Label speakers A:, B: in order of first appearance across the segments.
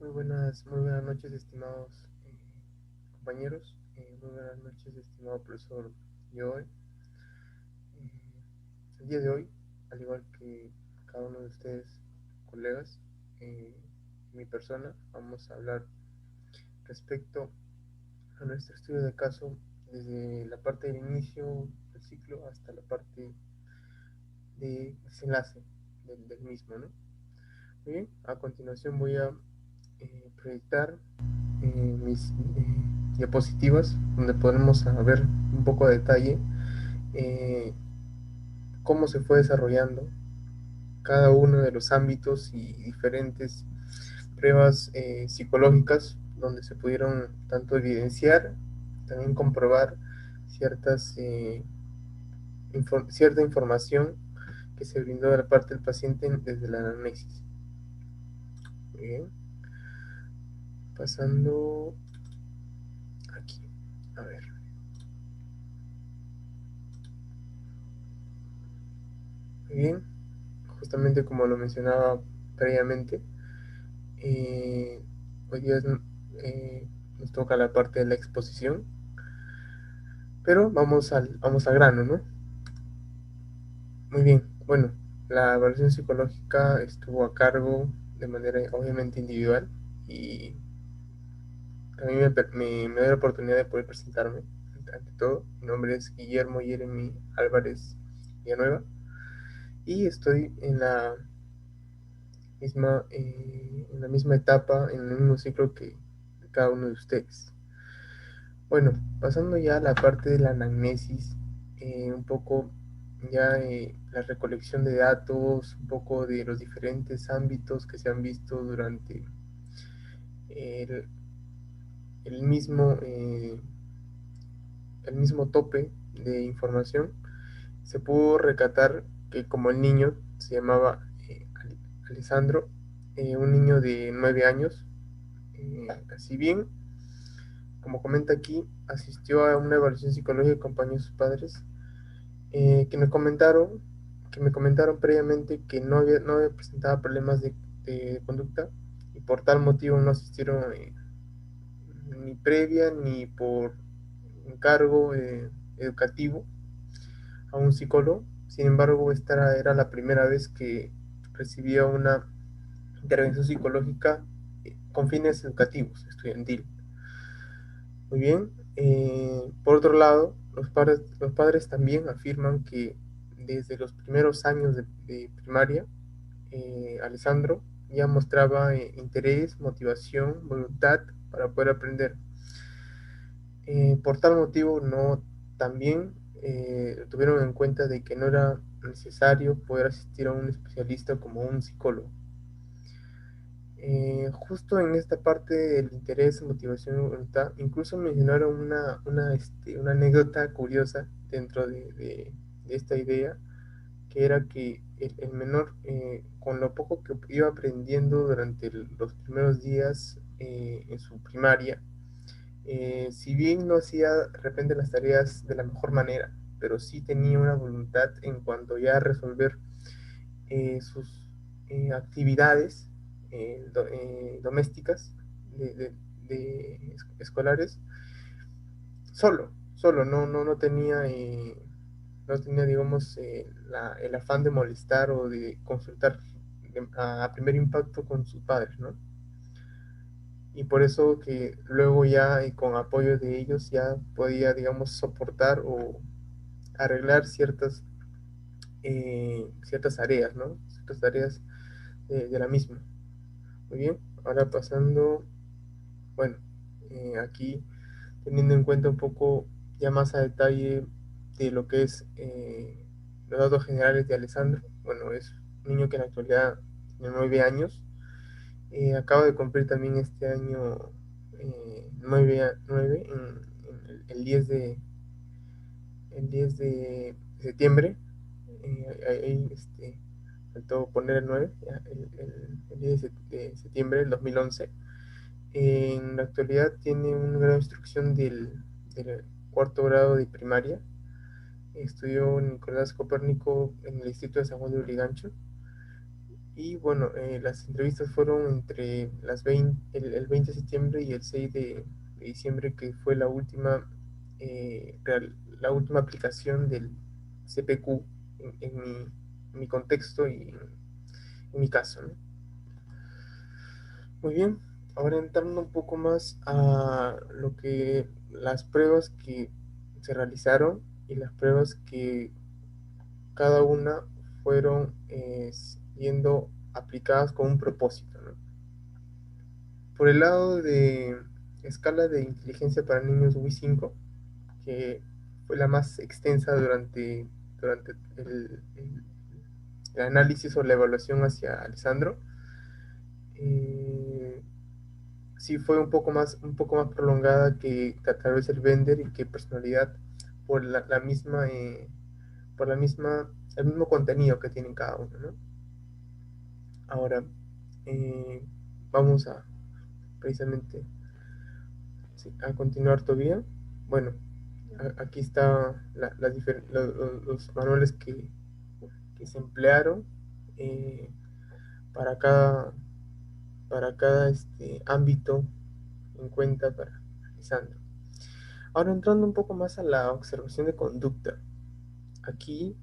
A: Muy buenas noches, estimados compañeros. Muy buenas noches, estimado profesor Joe. El día de hoy, al igual que cada uno de ustedes, colegas, eh, mi persona, vamos a hablar respecto a nuestro estudio de caso desde la parte del inicio del ciclo hasta la parte de desenlace del mismo, ¿no? Muy bien, a continuación voy a proyectar mis diapositivas donde podemos ver un poco de detalle eh, cómo se fue desarrollando cada uno de los ámbitos y diferentes pruebas psicológicas donde se pudieron tanto evidenciar, también comprobar ciertas, cierta información que se brindó de la parte del paciente desde la anamnesis. Muy bien, pasando aquí, a ver. Muy bien, justamente como lo mencionaba previamente, eh, hoy día nos toca la parte de la exposición, pero vamos al grano, ¿no? Muy bien, bueno, la evaluación psicológica estuvo a cargo de manera obviamente individual y también me da la oportunidad de poder presentarme ante todo. Mi nombre es Guillermo Jeremy Álvarez Villanueva y estoy en la misma etapa, en el mismo ciclo que cada uno de ustedes. Bueno, pasando ya a la parte de la anamnesis, un poco ya la recolección de datos, un poco de los diferentes ámbitos que se han visto durante el, el mismo, eh, el mismo tope de información, se pudo recatar que como el niño se llamaba Alessandro, un niño de 9 años, si bien, como comenta aquí, asistió a una evaluación psicológica acompañado de sus padres, que me comentaron previamente que no había presentado problemas de conducta y por tal motivo no asistieron ni previa ni por encargo educativo a un psicólogo. Sin embargo, esta era la primera vez que recibía una intervención psicológica con fines educativos, estudiantil. Muy bien. Por otro lado, los padres también afirman que desde los primeros años de primaria, Alessandro ya mostraba interés, motivación, voluntad para poder aprender. Por tal motivo, no también tuvieron en cuenta de que no era necesario poder asistir a un especialista como un psicólogo. Justo en esta parte del interés, motivación y voluntad, incluso mencionaron una anécdota curiosa dentro de esta idea, que era que el menor, con lo poco que iba aprendiendo durante los primeros días en su primaria, si bien no hacía de repente las tareas de la mejor manera, pero sí tenía una voluntad en cuanto ya a resolver sus actividades domésticas escolares solo, no tenía, no tenía, digamos, el afán de molestar o de consultar a primer impacto con sus padres, ¿no? Y por eso que luego ya con apoyo de ellos ya podía, digamos, soportar o arreglar ciertas tareas, ¿no? Ciertas tareas de la misma. Muy bien, ahora pasando, bueno, aquí teniendo en cuenta un poco ya más a detalle de lo que es los datos generales de Alessandro. Bueno, es un niño que en la actualidad tiene 9 años. Acaba de cumplir también este año 9 en el 10 de septiembre. Ahí faltó poner el 9, ya, el 10 de septiembre del 2011. En la actualidad tiene un grado de instrucción del cuarto grado de primaria. Estudió en Nicolás Copérnico en el Instituto de San Juan de Urigancho Y bueno, las entrevistas fueron entre el 20 de septiembre y el 6 de diciembre, que fue la última aplicación del CPQ en mi contexto y en mi caso, ¿no? Muy bien, ahora entrando un poco más a lo que las pruebas que se realizaron y las pruebas que cada una fueron siendo aplicadas con un propósito, ¿no? Por el lado de escala de inteligencia para niños WI 5, que fue la más extensa durante el análisis o la evaluación hacia Alessandro, eh, sí fue un poco más prolongada que tal vez el Bender y que personalidad por la misma, el mismo contenido que tienen cada uno, ¿no? Ahora, eh, vamos a precisamente sí, a continuar todavía. Bueno, aquí está los manuales que se emplearon eh, para para cada ámbito en cuenta para Lisandro. Ahora entrando un poco más a la observación de conducta. Aquí,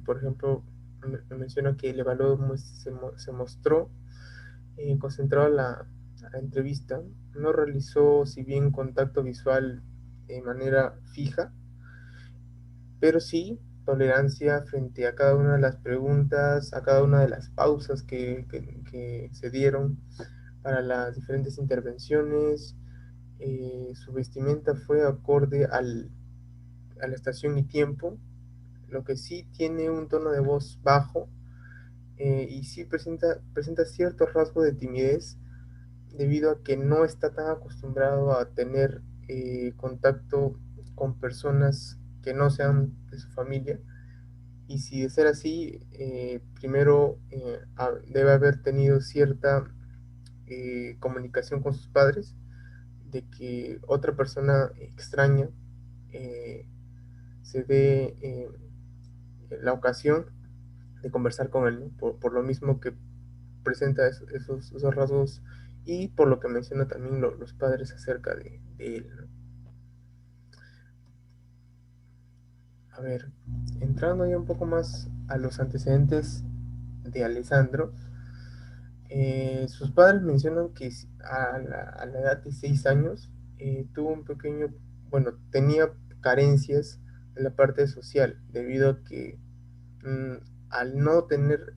A: por ejemplo, me menciona que el evaluado se mostró concentrado en la entrevista. No realizó, si bien contacto visual de manera fija, pero sí tolerancia frente a cada una de las preguntas, a cada una de las pausas que se dieron para las diferentes intervenciones. Su vestimenta fue acorde a la estación y tiempo, lo que sí tiene un tono de voz bajo, y sí presenta cierto rasgo de timidez debido a que no está tan acostumbrado a tener contacto con personas que no sean de su familia. Y si de ser así, primero debe haber tenido cierta comunicación con sus padres de que otra persona extraña eh, se dé la ocasión de conversar con él, ¿no? Por lo mismo que presenta esos rasgos y por lo que menciona también los padres acerca de él, ¿no? A ver, entrando ya un poco más a los antecedentes de Alessandro, sus padres mencionan que a la edad de 6 años tuvo un pequeño, bueno, tenía carencias en la parte social, debido a que mm, al no tener,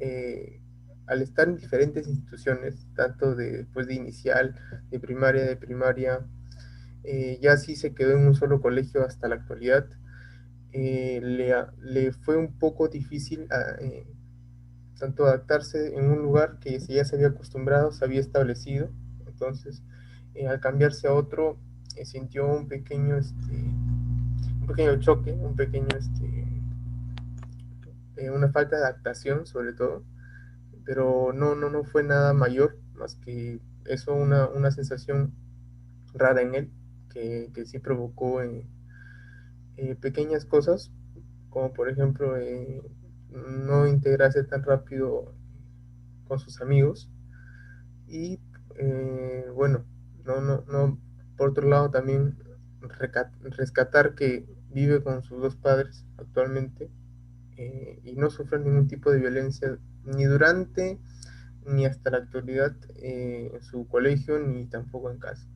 A: al estar en diferentes instituciones, tanto pues, de inicial, de primaria, ya sí se quedó en un solo colegio hasta la actualidad. Le fue un poco difícil tanto adaptarse en un lugar que ya se había acostumbrado, se había establecido. Entonces, al cambiarse a otro, sintió un pequeño choque, una falta de adaptación sobre todo, pero no fue nada mayor, más que eso, una sensación rara en él, que sí provocó pequeñas cosas, como por ejemplo no integrarse tan rápido con sus amigos. Y bueno, no, por otro lado también rescatar que vive con sus dos padres actualmente, y no sufre ningún tipo de violencia ni durante ni hasta la actualidad en su colegio ni tampoco en casa.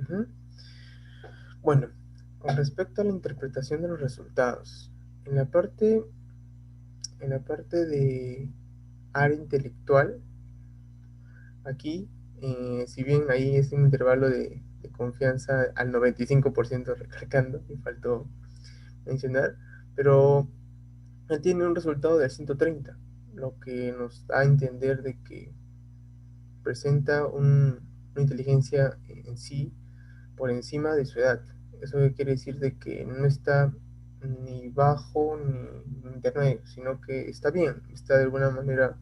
A: Ujú. Bueno, con respecto a la interpretación de los resultados, en la parte, en la parte de área intelectual, aquí, si bien ahí es un intervalo de confianza al 95%, recargando, me faltó mencionar, pero él tiene un resultado de 130, lo que nos da a entender de que presenta una inteligencia en sí por encima de su edad. Eso quiere decir de que no está ni bajo ni intermedio, sino que está bien, está de alguna manera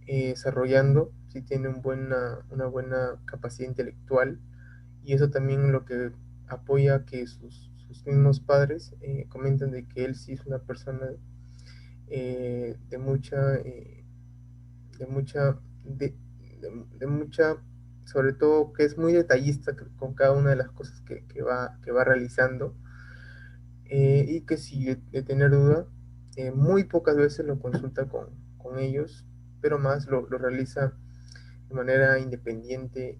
A: desarrollando, sí tiene una buena capacidad intelectual, y eso también lo que apoya que sus mismos padres comentan de que él sí es una persona de mucha, de mucha, de mucha, sobre todo que es muy detallista con cada una de las cosas que va realizando, y que si de tener duda, muy pocas veces lo consulta con ellos, pero más lo realiza de manera independiente,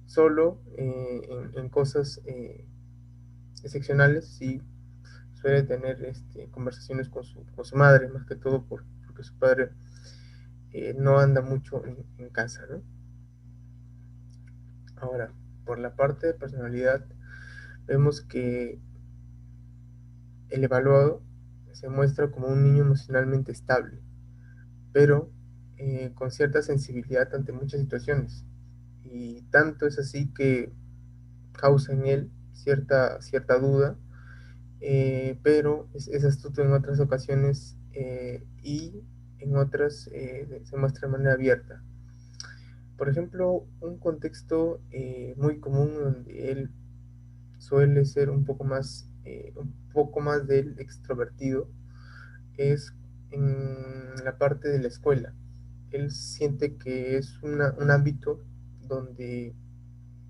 A: solo, en cosas excepcionales, sí suele tener conversaciones con su madre, más que todo porque su padre no anda mucho en casa, ¿no? Ahora, por la parte de personalidad, vemos que el evaluado se muestra como un niño emocionalmente estable, pero con cierta sensibilidad ante muchas situaciones. Y tanto es así que causa en él cierta duda, pero es astuto en otras ocasiones, y en otras se muestra de manera abierta. Por ejemplo, un contexto muy común donde él suele ser un poco más del extrovertido es en la parte de la escuela. Él siente que es un ámbito donde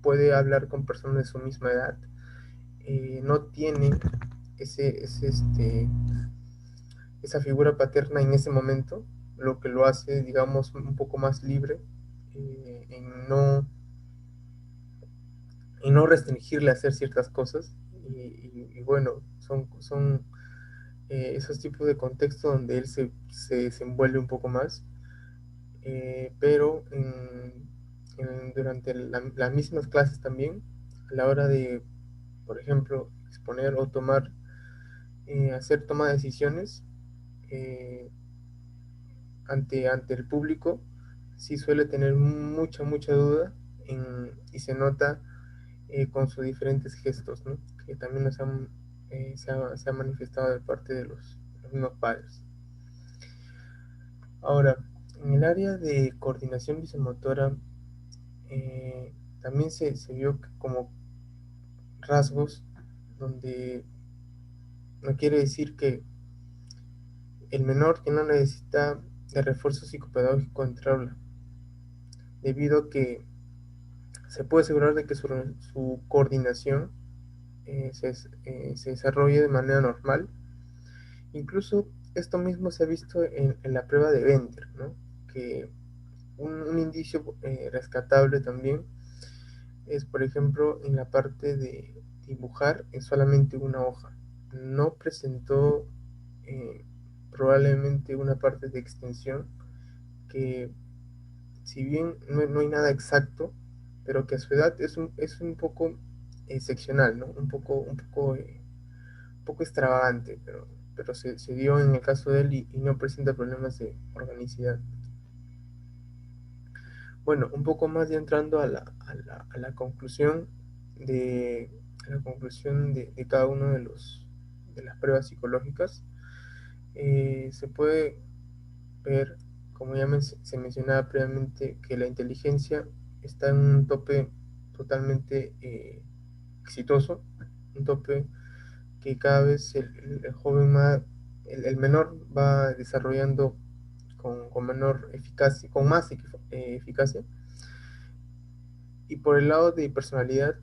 A: puede hablar con personas de su misma edad, no tiene esa figura paterna en ese momento, lo que lo hace, digamos, un poco más libre, en no restringirle a hacer ciertas cosas. Y bueno, son esos tipos de contextos donde él se desenvuelve un poco más, pero durante las mismas clases también, a la hora de, por ejemplo, exponer o hacer toma de decisiones, eh, ante el público, sí suele tener mucha duda, y se nota con sus diferentes gestos, ¿no? Que también se ha manifestado de parte de los mismos padres. Ahora, en el área de coordinación visomotora, también se vio como rasgos donde no quiere decir que el menor que no necesita de refuerzo psicopedagógico entre aula, debido a que se puede asegurar de que su coordinación se desarrolle de manera normal. Incluso esto mismo se ha visto en la prueba de Bender, ¿no? Que un indicio rescatable también es, por ejemplo, en la parte de dibujar en solamente una hoja. No presentó eh, probablemente una parte de extensión que, si bien no hay nada exacto, pero que a su edad es un poco excepcional, ¿no? Un poco extravagante, pero se dio en el caso de él, y no presenta problemas de organicidad. Bueno, un poco más ya entrando a la conclusión de cada uno de las pruebas psicológicas, se puede ver, como ya se mencionaba previamente, que la inteligencia está en un tope totalmente exitoso, un tope que cada vez el joven el menor va desarrollando con menor eficacia, con más eficacia. Y por el lado de personalidad,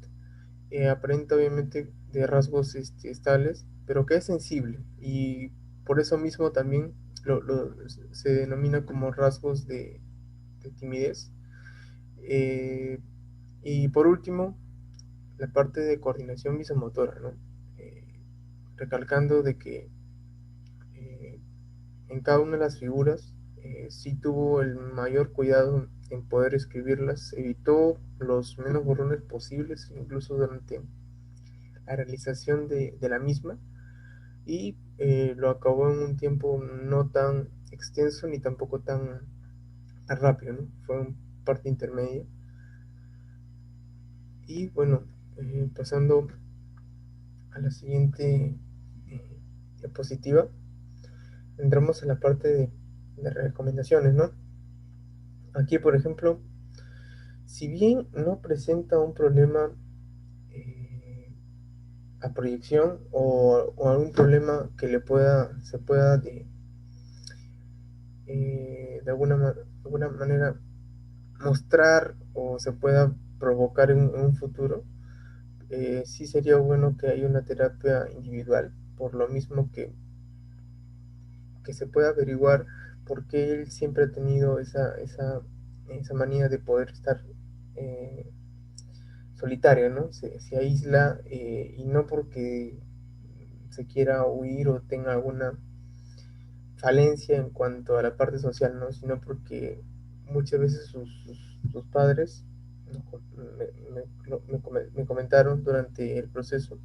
A: aparenta obviamente de rasgos estables, pero que es sensible, y por eso mismo también se denomina como rasgos de timidez. Eh, y por último, la parte de coordinación visomotora, ¿no? Recalcando de que eh, en cada una de las figuras sí tuvo el mayor cuidado en poder escribirlas, evitó los menos borrones posibles, incluso durante la realización de la misma, y lo acabó en un tiempo no tan extenso ni tampoco tan rápido, ¿no? Fue una parte intermedia. Y bueno, pasando a la siguiente diapositiva, entramos a la parte de recomendaciones, ¿no? Aquí, por ejemplo, si bien no presenta un problema eh, a proyección, o algún problema que se pueda de alguna manera mostrar o se pueda provocar en un futuro, sí sería bueno que haya una terapia individual, por lo mismo que se pueda averiguar por qué él siempre ha tenido esa manía de poder estar eh, solitario, ¿no? Se aísla, y no porque se quiera huir o tenga alguna falencia en cuanto a la parte social, ¿no? Sino porque muchas veces sus padres me comentaron durante el proceso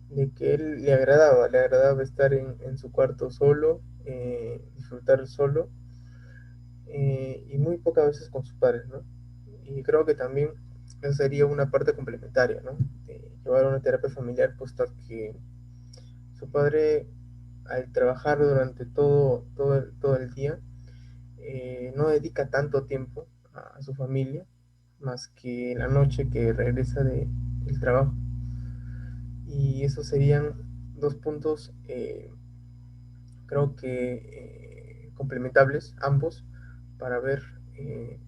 A: de que él le agradaba estar en su cuarto solo, disfrutar solo, y muy pocas veces con sus padres, ¿no? Y creo que también eso sería una parte complementaria, ¿no? De llevar una terapia familiar, puesto que su padre, al trabajar durante todo el día, no dedica tanto tiempo a su familia, más que la noche que regresa del trabajo. Y esos serían dos puntos, creo que complementables ambos, para ver eh,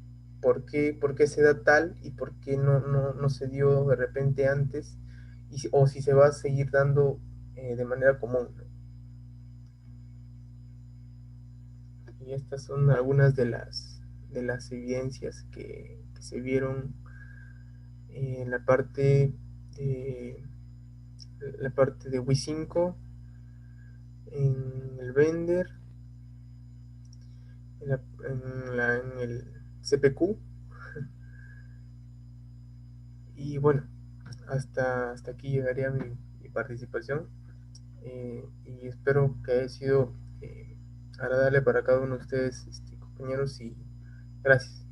A: por qué se da tal y por qué no se dio de repente antes, o si se va a seguir dando de manera común, ¿no? Y estas son algunas de las evidencias que se vieron en de, la parte de Wi5, en el Blender, en el CPQ. Y bueno, hasta aquí llegaría mi participación, y espero que haya sido agradable para cada uno de ustedes, compañeros, y gracias.